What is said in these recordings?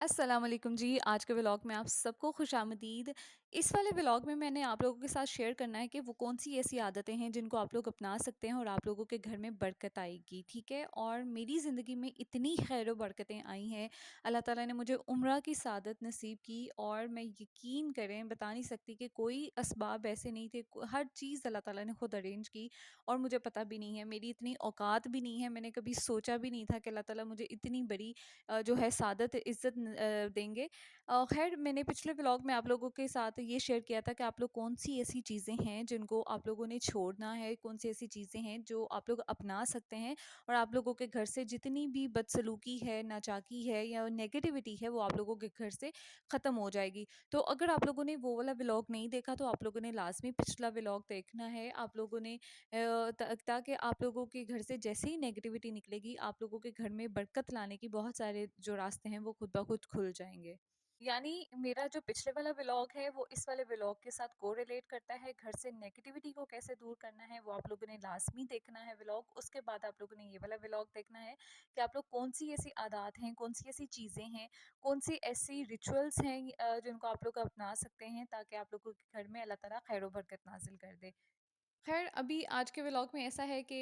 अस्सलाम वालेकुम जी। आज के व्लॉग में आप सबको खुशामदीद। इस वाले व्लॉग में मैंने आप लोगों के साथ शेयर करना है कि वो कौन-सी ऐसी आदतें हैं जिनको आप लोग अपना सकते हैं और आप लोगों के घर में बरकत आएगी, ठीक है? और मेरी ज़िंदगी में इतनी खैर व बरकतें आई हैं, अल्लाह ताला ने मुझे उम्रा की सआदत नसीब की और मैं यकीन करें बता नहीं सकती कि कोई असबाब ऐसे नहीं थे, हर चीज़ अल्लाह ताला ने खुद अरेंज की और मुझे पता भी नहीं है, मेरी इतनी औकात भी नहीं है, मैंने कभी सोचा भी नहीं था कि अल्लाह ताला मुझे इतनी बड़ी जो है सादत इज़्ज़त देंगे। ख़ैर मैंने पिछले व्लॉग में आप लोगों के साथ ये शेयर किया था कि आप लोग कौन-सी ऐसी चीज़ें हैं जिनको आप लोगों ने छोड़ना है, कौन-सी ऐसी चीज़ें हैं जो आप लोग अपना सकते हैं और आप लोगों के घर से जितनी भी बदसलूकी है, नाचाकी है या नेगेटिविटी है वो आप लोगों के घर से ख़त्म हो जाएगी। तो अगर आप लोगों ने वो वाला व्लॉग नहीं देखा तो आप लोगों ने लाज़मी पिछला व्लॉग देखना है। आप लोगों ने ताकि आप लोगों के घर से जैसे ही नेगेटिविटी निकलेगी, आप लोगों के घर में बरकत लाने की बहुत सारे जो रास्ते हैं वो खुद ब खुद खुल जाएँगे। यानी मेरा जो पिछले वाला व्लॉग है वो इस वाले व्लॉग के साथ कोरिलेट करता है। घर से नेगेटिविटी को कैसे दूर करना है वो आप लोगों ने लाज़मी देखना है व्लॉग। उसके बाद आप लोगों ने ये वाला व्लॉग देखना है कि आप लोग कौन-सी ऐसी आदत हैं, कौन-सी ऐसी चीज़ें हैं, कौन-सी ऐसी रिचुअल्स हैं जिनको आप लोग अपना सकते हैं ताकि आप लोगों के घर में अल्लाह ताला खैर व बरकत नाज़िल कर दे। ख़ैर अभी आज के व्लॉग में ऐसा है कि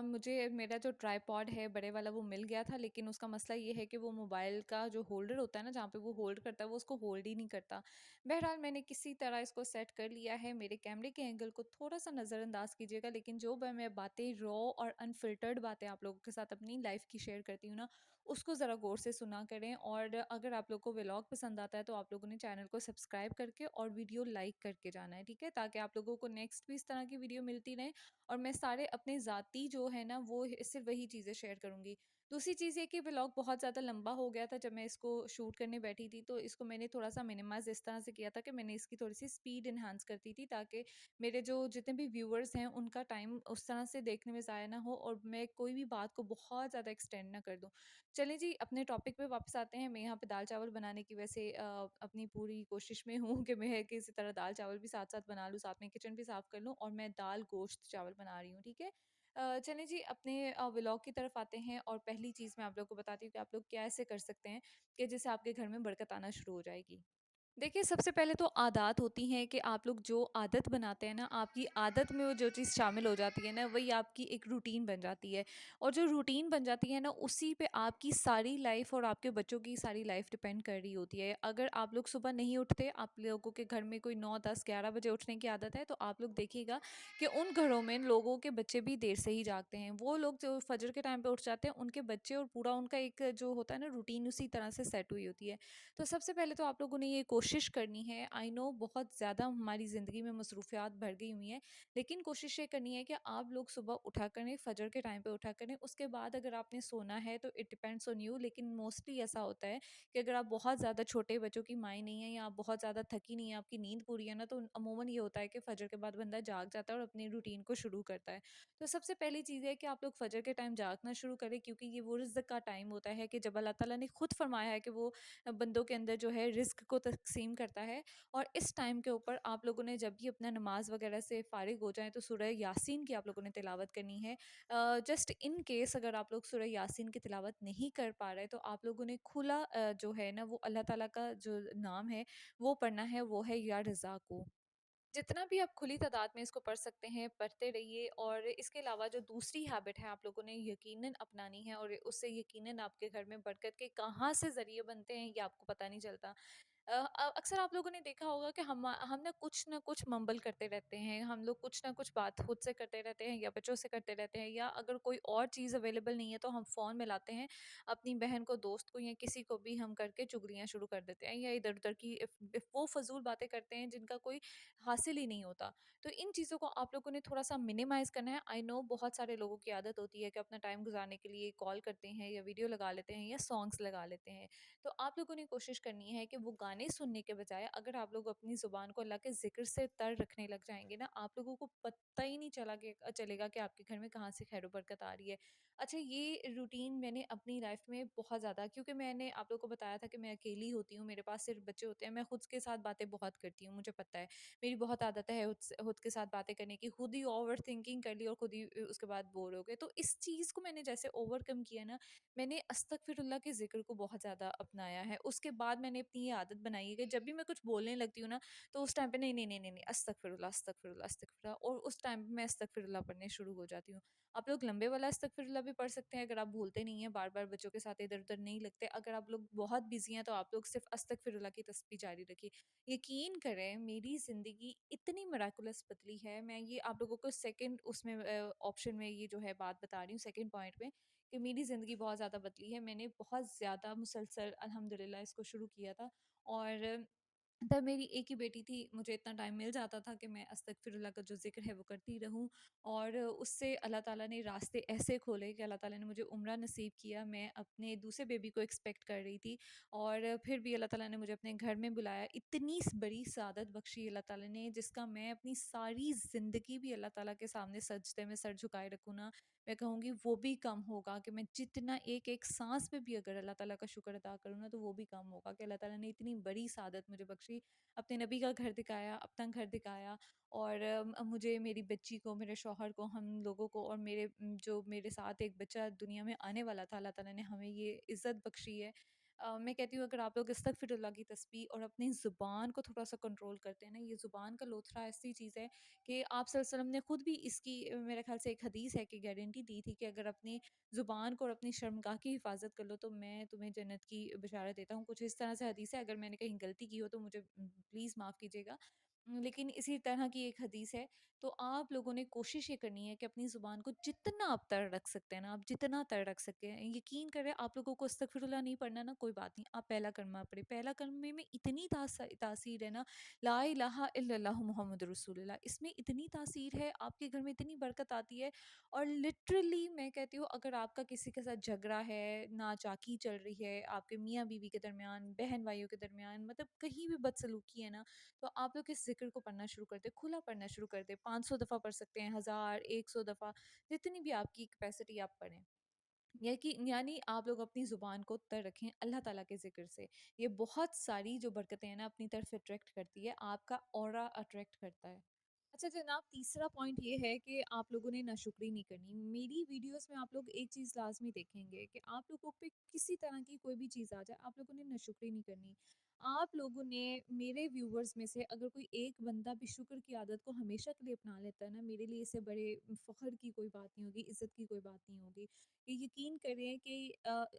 मुझे मेरा जो ट्राइपॉड है बड़े वाला वो मिल गया था, लेकिन उसका मसला ये है कि वो मोबाइल का जो होल्डर होता है ना जहाँ पे वो होल्ड करता है वो उसको होल्ड ही नहीं करता। बहरहाल मैंने किसी तरह इसको सेट कर लिया है। मेरे कैमरे के एंगल को थोड़ा-सा नज़रअंदाज कीजिएगा, लेकिन जो मैं बातें रॉ और अनफ़िल्टर्ड बातें आप लोगों के साथ अपनी लाइफ़ की शेयर करती हूँ ना, उसको ज़रा गौर से सुना करें। और अगर आप लोग को व्लॉग पसंद आता है तो आप लोगों ने चैनल को सब्सक्राइब करके और वीडियो लाइक करके जाना है, ठीक है? ताकि आप लोगों को नेक्स्ट भी इस तरह की वीडियो मिलती रहें और मैं सारे अपने ज़ाती जो है ना वो सिर्फ वही चीज़ें शेयर करूँगी। दूसरी चीज़ ये कि व्लॉग बहुत ज़्यादा लंबा हो गया था जब मैं इसको शूट करने बैठी थी, तो इसको मैंने थोड़ा-सा मिनिमाइज़ इस तरह से किया था कि मैंने इसकी थोड़ी-सी स्पीड एनहांस कर दी थी ताकि मेरे जो जितने भी व्यूअर्स हैं उनका टाइम उस तरह से देखने में ज़ाया ना हो और मैं कोई भी बात को बहुत ज़्यादा एक्सटेंड ना कर दूँ। चलिए जी अपने टॉपिक पे वापस आते हैं। मैं यहाँ पे दाल-चावल बनाने की वैसे अपनी पूरी कोशिश में हूँ कि मैं किसी तरह दाल-चावल भी साथ-साथ बना लूँ, साथ में किचन भी साफ़ कर लूँ और मैं दाल गोश्त चावल बना रही हूँ, ठीक है? चलिए जी अपने व्लॉग की तरफ आते हैं और पहली चीज़ मैं आप लोग को बताती हूँ कि आप लोग कैसे कर सकते हैं कि जिससे आपके घर में बरकत आना शुरू हो जाएगी। देखिए, सबसे पहले तो आदत होती हैं कि आप लोग जो आदत बनाते हैं ना, आपकी आदत में वो जो चीज़ शामिल हो जाती है ना, वही आपकी एक रूटीन बन जाती है। और जो रूटीन बन जाती है ना, उसी पे आपकी सारी लाइफ़ और आपके बच्चों की सारी लाइफ़ डिपेंड कर रही होती है। अगर आप लोग सुबह नहीं उठते, आप लोगों के घर में कोई 9, 10, 11 बजे उठने की आदत है, तो आप लोग देखिएगा कि उन घरों में लोगों के बच्चे भी देर से ही जागते हैं। वो लोग जो फजर के टाइम पे उठ जाते हैं, उनके बच्चे और पूरा उनका एक जो होता है ना, रूटीन उसी तरह से सेट हुई होती है। तो सबसे पहले तो आप लोगों ने ये कोशिश करनी है। आई नो बहुत ज़्यादा हमारी ज़िंदगी में मसरूफियात बढ़ गई हुई हैं, लेकिन कोशिश ये करनी है कि आप लोग सुबह उठा करें, फजर के टाइम पे उठा करें। उसके बाद अगर आपने सोना है तो इट डिपेंड्स ऑन यू, लेकिन मोस्टली ऐसा होता है कि अगर आप बहुत ज़्यादा छोटे बच्चों की माँ नहीं है या आप बहुत ज़्यादा थकी नहीं है, आपकी नींद पूरी है ना, तो अमूमन ये होता है कि फजर के बाद बंदा जाग जाता है और अपनी रूटीन को शुरू करता है। तो सबसे पहली चीज़ है कि आप लोग फजर के टाइम जागना शुरू करें, क्योंकि ये वो रिज़्क का टाइम होता है कि जब अल्लाह ताला ने खुद फरमाया है कि वो बंदों के अंदर जो है रिस्क को तकसीम करता है। और इस टाइम के ऊपर आप लोगों ने जब भी अपना नमाज वगैरह से फारिग हो जाएं तो सूरह यासीन की आप लोगों ने तिलावत करनी है। जस्ट इन केस अगर आप लोग सूरह यासीन की तिलावत नहीं कर पा रहे तो आप लोगों ने खुला जो है ना वो अल्लाह ताला का जो नाम है वो पढ़ना है, वो है या रज़ाक़ू। जितना भी आप खुली तादाद में इसको पढ़ सकते हैं, पढ़ते रहिए। और इसके अलावा जो दूसरी हैबिट है आप लोगों ने यकीनन अपनानी है और उससे यकीनन आपके घर में बरकत के कहाँ से ज़रिए बनते हैं ये आपको पता नहीं चलता। अक्सर आप लोगों ने देखा होगा कि हम ना कुछ मम्बल करते रहते हैं, हम लोग कुछ ना कुछ बात खुद से करते रहते हैं या बच्चों से करते रहते हैं, या अगर कोई और चीज़ अवेलेबल नहीं है तो हम फ़ोन में लाते हैं, अपनी बहन को, दोस्त को या किसी को भी हम करके चुगलियाँ शुरू कर देते हैं या इधर-उधर की वो फ़ज़ूल बातें करते हैं जिनका कोई हासिल ही नहीं होता। तो इन चीज़ों को आप लोगों ने थोड़ा-सा मिनिमाइज़ करना है। आई नो बहुत सारे लोगों की आदत होती है कि अपना टाइम गुज़ारने के लिए कॉल करते हैं या वीडियो लगा लेते हैं या सॉन्ग्स लगा लेते हैं। तो आप लोगों ने कोशिश करनी है कि वो गाने गाने सुनने के बजाय अगर आप लोग अपनी ज़ुबान को अल्लाह के ज़िक्र से तर रखने लग जाएँगे ना, आप लोगों को पता ही नहीं चलेगा कि आपके घर में कहाँ से खैर बरकत आ रही है। अच्छा, ये रूटीन मैंने अपनी लाइफ़ में बहुत ज़्यादा, क्योंकि मैंने आप लोगों को बताया था कि मैं अकेली होती हूँ, मेरे पास सिर्फ़ बच्चे होते हैं, मैं खुद के साथ बातें बहुत करती हूँ, मुझे पता है। मेरी बहुत आदत है खुद के साथ बातें करने की, खुद ही ओवरथिंकिंग कर ली और खुद ही उसके बाद बोर हो गए। तो इस चीज़ को मैंने जैसे ओवरकम किया ना, मैंने अस्तगफिरुल्लाह के ज़िक्र को बहुत ज़्यादा अपनाया है। उसके बाद मैंने अपनी ये आदत बनाई है कि जब भी मैं कुछ बोलने लगती हूँ ना, तो उस टाइम पे नहीं, नहीं, नहीं, नहीं, नहीं, अस्तगफिरुल्लाह, अस्तगफिरुल्लाह, अस्तगफिरुल्लाह, और उस टाइम पे मैं अस्तगफिरुल्लाह पढ़ने शुरू हो जाती हूँ। आप लोग लंबे वाला अस्तगफिरुल्लाह भी पढ़ सकते हैं अगर आप भूलते नहीं हैं, बार-बार बच्चों के साथ इधर-उधर नहीं लगते। अगर आप लोग बहुत बिज़ी हैं, तो आप लोग सिर्फ़ अस्तगफिरुल्लाह की तस्बीह जारी रखिए। यकीन करें, मेरी ज़िंदगी इतनी मिराकुलस बदली है। मैं ये आप लोगों को सेकंड उसमें ऑप्शन में ये जो है बात बता रही हूँ, सेकंड पॉइंट में, कि मेरी ज़िंदगी बहुत ज़्यादा बदली है। मैंने बहुत ज़्यादा मुसलसल अल्हम्दुलिल्लाह इसको शुरू किया था, और तब मेरी एक ही बेटी थी, मुझे इतना टाइम मिल जाता था कि मैं अस्तगफिरुल्लाह का जो ज़िक्र है वो करती रहूँ, और उससे अल्लाह ताला ने रास्ते ऐसे खोले कि अल्लाह ताला ने मुझे उम्रा नसीब किया। मैं अपने दूसरे बेबी को एक्सपेक्ट कर रही थी, और फिर भी अल्लाह ताला ने मुझे अपने घर में बुलाया। इतनी बड़ी सआदत बख्शी अल्लाह ताला ने, जिसका मैं अपनी सारी ज़िंदगी भी अल्लाह ताला के सामने सजदे में सर झुकाए रखूँ ना, मैं कहूँगी वो भी कम होगा। कि मैं जितना एक-एक साँस में भी अगर अल्लाह ताला का शुक्र अदा करूँ ना, तो वो भी कम होगा कि अल्लाह ताला ने इतनी बड़ी सआदत मुझे बख्शी। अपने नबी का घर दिखाया, अपना घर दिखाया, और मुझे, मेरी बच्ची को, मेरे शौहर को, हम लोगों को, और जो मेरे साथ एक बच्चा दुनिया में आने वाला था, अल्लाह ताला ने हमें ये इज़्ज़त बख्शी है। मैं कहती हूँ, अगर आप लोग अस्तगफिरुल्लाह की तस्बीह और अपनी ज़ुबान को थोड़ा-सा कंट्रोल करते हैं ना, ये ज़ुबान का लोथरा ऐसी चीज़ है कि आप सल्लल्लाहु अलैहि वसल्लम ने खुद भी इसकी, मेरे ख़्याल से एक हदीस है कि गारंटी दी थी कि अगर अपनी ज़ुबान को और अपनी शर्मगाह की हिफ़ाज़त कर लो, तो मैं तुम्हें जन्नत की बशारत देता हूँ। कुछ इस तरह से हदीस है, अगर मैंने कहीं गलती की हो तो मुझे प्लीज़ माफ़ कीजिएगा। लेकिन इसी तरह की एक हदीस है। तो आप लोगों ने कोशिश ये करनी है कि अपनी ज़ुबान को जितना आप तर रख सकते हैं ना, आप जितना तर रख सकते हैं, यकीन करें, आप लोगों को अस्तगफिरुल्लाह नहीं पढ़ना ना, कोई बात नहीं, आप पहला कलमा पढ़ें। पहला कलमे में इतनी तासीर है ना, ला इलाहा इल्लल्लाहु मुहम्मदुर रसूलुल्लाह, इसमें इतनी तासीर है, आपके घर में इतनी बरकत आती है। और लिटरली मैं कहती हूँ, अगर आपका किसी के साथ झगड़ा है, नाचाकी चल रही है, आपके मियाँ-बीवी के दरमियान, बहन-भाइयों के दरमियान, मतलब कहीं भी बदसलूकी है ना, तो आप लोग इस ज़िक्र को पढ़ना शुरू कर दें, खुला पढ़ना शुरू कर दें। 500 दफ़ा पढ़ सकते हैं, 1000, 100 दफ़ा, जितनी भी आपकी कैपेसिटी, आप पढ़ें। ये कि यानी आप लोग अपनी ज़ुबान को तर रखें अल्लाह ताला के ज़िक्र से। ये बहुत सारी जो बरकतें हैं ना, अपनी तरफ अट्रैक्ट करती है, आपका ऑरा अट्रैक्ट करता है। अच्छा जनाब, तीसरा पॉइंट ये है कि आप लोगों ने नाशुक्री नहीं करनी। मेरी वीडियोस में आप लोग एक चीज़ लाज़मी देखेंगे कि आप लोगों पे किसी तरह की कोई भी चीज़ आ जाए, आप लोगों ने नाशुक्री नहीं करनी। आप लोगों ने, मेरे व्यूवर्स में से अगर कोई एक बंदा भी शुक्र की आदत को हमेशा के लिए अपना लेता है ना, मेरे लिए इससे बड़े फ़ख्र की कोई बात नहीं होगी, इज़्ज़त की कोई बात नहीं होगी। ये यकीन करें कि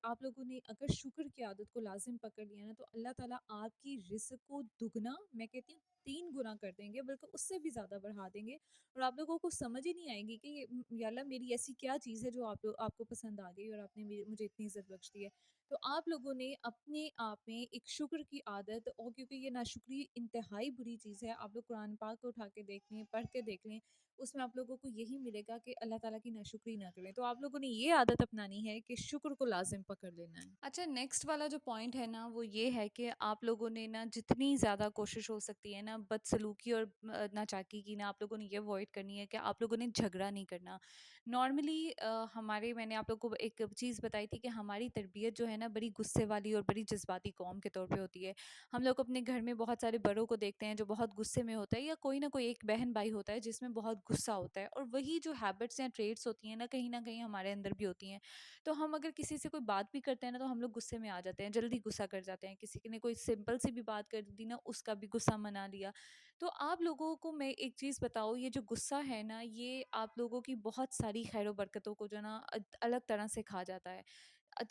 आप लोगों ने अगर शुक्र की आदत को लाज़िम पकड़ लिया ना, तो अल्लाह ताला आपकी रिज़्क को दुगना, मैं कहती हूँ 3 गुना कर देंगे, बल्कि उससे भी ज़्यादा बढ़ा देंगे। और आप लोगों को समझ ही नहीं आएगी कि या अल्लाह, मेरी ऐसी क्या चीज़ है जो आपको पसंद आ गई और आपने मुझे इतनी इज़्ज़त बख्श दी है। तो आप लोगों ने अपने आप में एक शुक्र की आदत, और क्योंकि ये नाशुक्री इंतहाई बुरी चीज़ है, आप लोग कुरान पाक को उठा के देख लें, पढ़ के देख लें, उसमें आप लोगों को यही मिलेगा कि अल्लाह ताला की नाशुक्री ना करें। तो आप लोगों ने ये आदत अपनानी है कि शुक्र को लाज़िम पकड़ लेना है। अच्छा, नेक्स्ट वाला जो पॉइंट है ना, वो ये है कि आप लोगों ने ना जितनी ज़्यादा कोशिश हो सकती है ना, बदसलूकी और नाचाकी की ना, आप लोगों ने ये अवॉइड करनी है कि आप लोगों ने झगड़ा नहीं करना। नॉर्मली हमारे, मैंने आप लोगों को एक चीज़ बताई थी कि हमारी तरबियत जो है ना, बड़ी गुस्से वाली और बड़ी जज़्बाती कौम के तौर पे होती है। हम लोग अपने घर में बहुत सारे बड़ों को देखते हैं जो बहुत गुस्से में होता है, या कोई ना कोई एक बहन भाई होता है जिसमें बहुत गुस्सा होता है, और वही जो हैबिट्स या ट्रेड्स होती हैं ना कहीं हमारे अंदर भी होती हैं। तो हम अगर किसी से कोई बात भी करते हैं ना, तो हम लोग गुस्से में आ जाते हैं, जल्दी गुस्सा कर जाते हैं। किसी ने कोई सिंपल सी भी बात कर दी ना, उसका भी गुस्सा मना लिया। तो आप लोगों को मैं एक चीज़ बताऊँ, ये जो गुस्सा है ना, ये आप लोगों की बहुत सारी खैर बरकतों को जो ना अलग तरह से खा जाता है।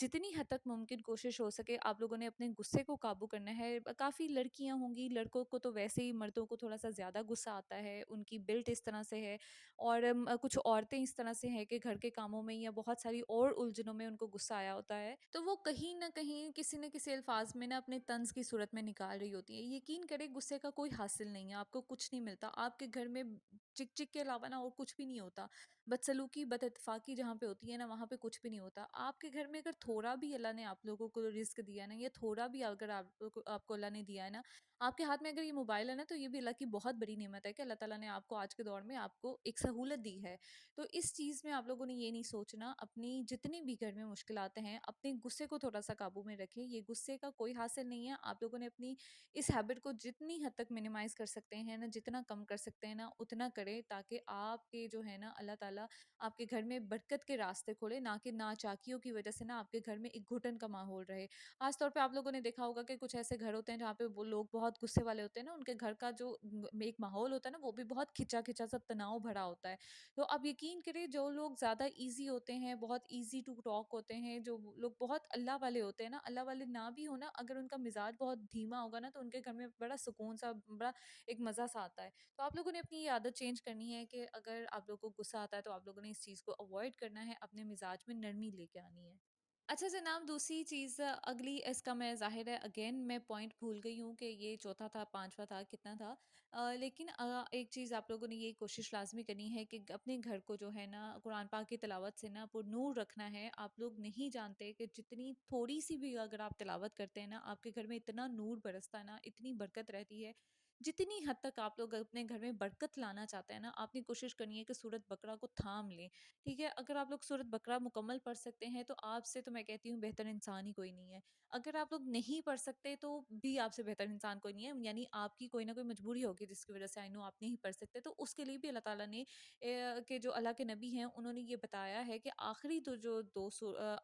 जितनी हद तक मुमकिन कोशिश हो सके, आप लोगों ने अपने गुस्से को काबू करना है। काफ़ी लड़कियां होंगी, लड़कों को तो वैसे ही, मर्दों को थोड़ा सा ज़्यादा गुस्सा आता है, उनकी बिल्ट इस तरह से है, और कुछ औरतें इस तरह से हैं कि घर के कामों में या बहुत सारी और उलझनों में उनको गुस्सा आया होता है, तो वो कहीं ना कहीं किसी न किसी अल्फाज में ना अपने तंज की सूरत में निकाल रही होती है। यकीन करें, गुस्से का कोई हासिल नहीं है, आपको कुछ नहीं मिलता, आपके घर में चिक चिक के अलावा ना और कुछ भी नहीं होता। बदसलूकी, बदइत्तेफाकी जहाँ पे होती है ना, वहाँ पे कुछ भी नहीं होता। आपके घर में अगर थोड़ा भी अल्लाह ने आप लोगों को रिज़्क दिया है ना, या थोड़ा भी अगर आपको अल्लाह ने दिया है ना, आपके हाथ में अगर ये मोबाइल है ना, तो ये भी अल्लाह की बहुत बड़ी नेमत है कि अल्लाह ताला ने आपको आज के दौर में आपको एक सहूलत दी है। तो इस चीज़ में आप लोगों ने ये नहीं सोचना, अपनी जितनी भी घर में मुश्किलातें हैं, अपने गुस्से को थोड़ा-सा काबू में रखें। ये गुस्से का कोई हासिल नहीं है। आप लोगों ने अपनी इस हैबिट को जितनी हद तक मिनिमाइज़ कर सकते हैं ना, जितना कम कर सकते हैं ना, उतना करें, ताकि आपके जो है ना अल्लाह ताला आपके घर में बरकत के रास्ते खोले, ना कि नाचाकियों की वजह से ना आपके घर में एक घुटन का माहौल रहे। ख़ास तौर पे आप लोगों ने देखा होगा कि कुछ ऐसे घर होते हैं जहाँ पे वो लोग बहुत गुस्से वाले होते हैं ना, उनके घर का जो एक माहौल होता है ना, वो भी बहुत खिंचा-खिंचा सा तनाव भरा होता है। तो आप यकीन करिए, जो लोग ज़्यादा ईज़ी होते हैं, बहुत ईज़ी टू टॉक होते हैं, जो लोग बहुत अल्लाह वाले होते हैं ना, अल्लाह वाले ना भी हो ना, अगर उनका मिज़ाज बहुत धीमा होगा ना, तो उनके घर में बड़ा सुकून सा, बड़ा एक मज़ा सा आता है। तो आप लोगों ने अपनी ये आदत चेंज करनी है कि अगर आप लोगों को गुस्सा आता है, तो आप लोगों ने इस चीज़ को अवॉइड करना है, अपने मिज़ाज में नरमी लेके आनी है। अच्छा जनाब, दूसरी चीज़ अगली इसका मैं ज़ाहिर है अगेन मैं पॉइंट भूल गई हूँ कि ये चौथा था, 5वां था, कितना था? लेकिन एक चीज़ आप लोगों ने ये कोशिश लाज़मी करनी है कि अपने घर को जो है ना कुरान पाक की तिलावत से ना पुरनूर रखना है। आप लोग नहीं जानते कि जितनी थोड़ी-सी भी अगर आप तिलावत करते हैं ना, आपके घर में इतना नूर बरसता है ना, इतनी बरकत रहती है। जितनी हद तक आप लोग अपने घर में बरकत लाना चाहते हैं ना, आपने कोशिश करनी है कि सूरत बकरा को थाम लें। ठीक है? अगर आप लोग सूरत बकरा मुकम्मल पढ़ सकते हैं, तो आपसे तो मैं कहती हूँ बेहतर इंसान ही कोई नहीं है। अगर आप लोग नहीं पढ़ सकते, तो भी आपसे बेहतर इंसान कोई नहीं है। यानी आपकी कोई ना कोई मजबूरी होगी जिसकी वज़ह से आई नो आप नहीं पढ़ सकते, तो उसके लिए भी अल्लाह ताला ने के जो अल्लाह के नबी हैं, उन्होंने ये बताया है कि आखिरी तो जो 2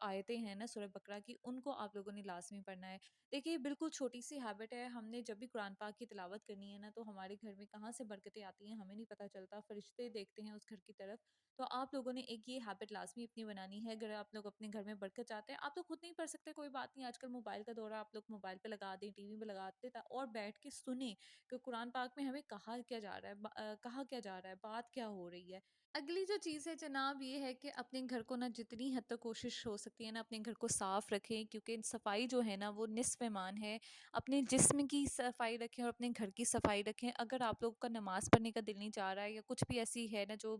आयतें हैं ना सूरह बकरा की, उनको आप लोगों ने लाज़मी पढ़ना है। देखिए, बिल्कुल छोटी-सी हैबिट है, हमने जब भी कुरान पाक की तिलावत करनी है ना, तो हमारे घर में कहाँ से बरकतें आती हैं, हमें नहीं पता चलता। फ़रिश्ते देखते हैं उस घर की तरफ। तो आप लोगों ने एक ये हैबिट लाज़मी अपनी बनानी है, अगर आप लोग अपने घर में बरकत चाहते हैं। आप लोग खुद नहीं पढ़ सकते, कोई बात नहीं, आजकल मोबाइल का दौर है, आप लोग मोबाइल पे लगा दें, टीवी में लगा दें और बैठ के सुनें कि कुरान पाक में हमें कहा क्या जा रहा है, कहा क्या जा रहा है, बात क्या हो रही है। अगली जो चीज़ है जनाब, ये है कि अपने घर को ना जितनी हद तक कोशिश हो सकती है ना, अपने घर को साफ़ रखें, क्योंकि सफाई जो है ना वो निस्फ़ ईमान है। अपने जिस्म की सफाई रखें और अपने घर की सफाई रखें। अगर आप लोग का नमाज़ पढ़ने का दिल नहीं चाह रहा है, या कुछ भी ऐसी है ना जो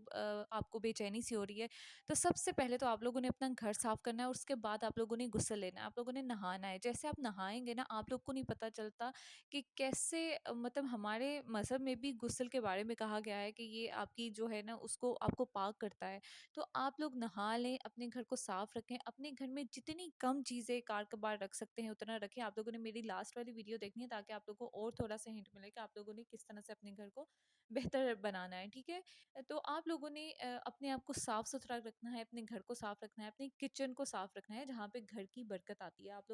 आपको बेचैनी सी हो रही है, तो सबसे पहले तो आप लोगों ने अपना घर साफ़ करना है, और उसके बाद आप लोगों ने गुस्ल लेना है, आप लोगों ने नहाना है। जैसे आप नहाएँगे ना, आप लोग को नहीं पता चलता कि कैसे मतलब हमारे मज़हब में भी गुस्ल के बारे में कहा गया है कि ये आपकी जो है ना उसको आपको पाक करता है। तो आप लोग नहा लें, अपने घर को साफ़ रखें, अपने घर में जितनी कम चीज़ें कार-कबार रख सकते हैं उतना रखें। आप लोगों ने मेरी लास्ट वाली वीडियो देखनी है, ताकि आप लोगों को और थोड़ा-सा हिंट मिले कि आप लोगों ने किस तरह से अपने घर को बेहतर बनाना है, ठीक है? तो आप लोगों ने अपने आप को साफ़-सुथरा रखना है, अपने घर को साफ़ रखना है, अपने किचन को साफ़ रखना है, जहाँ पे घर की बरकत आती है। आप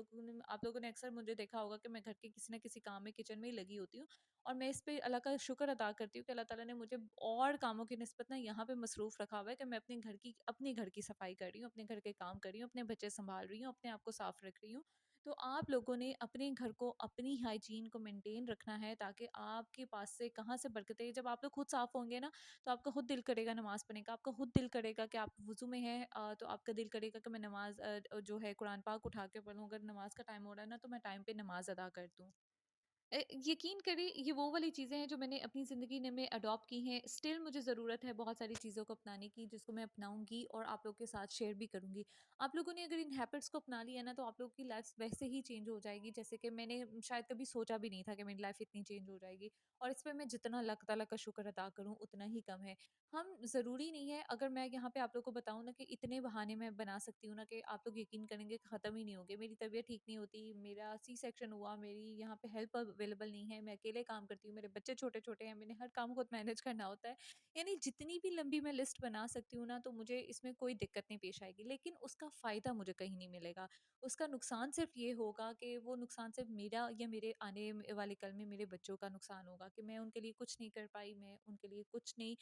लोगों ने अक्सर मुझे देखा होगा कि मैं घर के किसी न किसी काम में किचन में ही लगी होती हूँ, और मैं इस पे अल्लाह का शुक्र अदा करती हूँ कि अल्लाह ताला ने मुझे और कामों की निस्बत ना यहाँ पे मसरूफ़ रखा हुआ है कि मैं अपने घर की सफाई कर रही हूँ, अपने घर के काम कर रही हूँ, अपने बच्चे सँभाल रही हूँ, अपने आप को साफ़ रख रही हूँ। तो आप लोगों ने अपने घर को, अपनी हाइजीन को मेंटेन रखना है, ताकि आपके पास से कहाँ से बरकतें, जब आप लोग खुद साफ़ होंगे ना, तो आपका खुद दिल करेगा नमाज़ पढ़ने का, आपका खुद दिल करेगा कि आप वुज़ू में हैं, तो आपका दिल करेगा कि मैं नमाज़ जो है कुरान पाक उठा के पढ़ूँ। अगर नमाज़ का टाइम हो रहा है ना, तो मैं टाइम पे नमाज़ अदा कर दूँ। यकीन करें, ये वो वाली चीज़ें हैं जो मैंने अपनी ज़िंदगी ने में अडॉप्ट की हैं। स्टिल मुझे ज़रूरत है बहुत सारी चीज़ों को अपनाने की, जिसको मैं अपनाऊँगी और आप लोगों के साथ शेयर भी करूँगी। आप लोगों ने अगर इन हैबिट्स को अपना लिया ना, तो आप लोगों की लाइफ़ वैसे ही चेंज हो जाएगी, जैसे कि मैंने शायद कभी सोचा भी नहीं था कि मेरी लाइफ़ इतनी चेंज हो जाएगी। और इस पे मैं जितना अल्लाह ताला का शुक्र अदा करूँ, उतना ही कम है। हम ज़रूरी नहीं है, अगर मैं यहाँ पे आप लोगों को बताऊँ ना, कि इतने बहाने मैं बना सकती हूँ ना, कि आप लोग यकीन करेंगे ख़त्म ही नहीं होंगे। मेरी तबीयत ठीक नहीं होती, मेरा सी सेक्शन हुआ, मेरी यहाँ पे हेल्प अवेलेबल नहीं है, मैं अकेले काम करती हूँ, मेरे बच्चे छोटे-छोटे हैं, मैंने हर काम खुद मैनेज करना होता है। यानी जितनी भी लंबी मैं लिस्ट बना सकती हूँ ना, तो मुझे इसमें कोई दिक्कत नहीं पेश आएगी, लेकिन उसका फ़ायदा मुझे कहीं नहीं मिलेगा। उसका नुकसान सिर्फ़ ये होगा कि वो नुकसान सिर्फ़ मेरा या मेरे आने वाले कल में मेरे बच्चों का नुकसान होगा, कि मैं उनके लिए कुछ नहीं कर पाई, मैं उनके लिए कुछ नहीं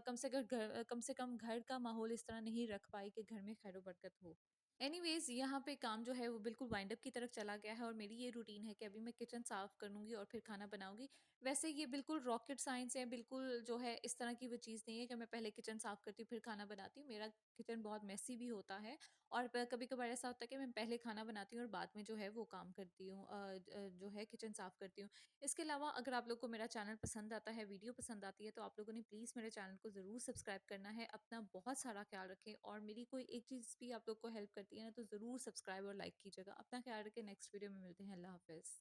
कम से कम घर का माहौल इस तरह नहीं रख पाई कि घर में खैर बरकत हो। एनीवेज़ यहाँ पे काम जो है वो बिल्कुल वाइंड अप की तरफ चला गया है और मेरी ये रूटीन है कि अभी मैं किचन साफ़ कर लूँगी और फिर खाना बनाऊँगी। वैसे ये बिल्कुल रॉकेट साइंस है, बिल्कुल जो है इस तरह की वो चीज़ नहीं है कि मैं पहले किचन साफ़ करती हूँ फिर खाना बनाती हूँ। मेरा किचन बहुत मेसी भी होता है और प कभी-कभार ऐसा होता है कि मैं पहले खाना बनाती हूँ और बाद में जो है वो काम करती हूँ, जो है किचन साफ़ करती हूँ। इसके अलावा अगर आप लोग को मेरा चैनल पसंद आता है, वीडियो पसंद आती है, तो आप लोगों ने प्लीज़ मेरे चैनल को ज़रूर सब्सक्राइब करना है। अपना बहुत सारा ख़्याल रखें और मेरी कोई एक चीज़ भी आप लोग को हेल्प करती है ना, तो ज़रूर सब्सक्राइब और लाइक कीजिएगा। अपना ख़्याल रखें, नेक्स्ट वीडियो में मिलते हैं। अल्लाह हाफ़िज़।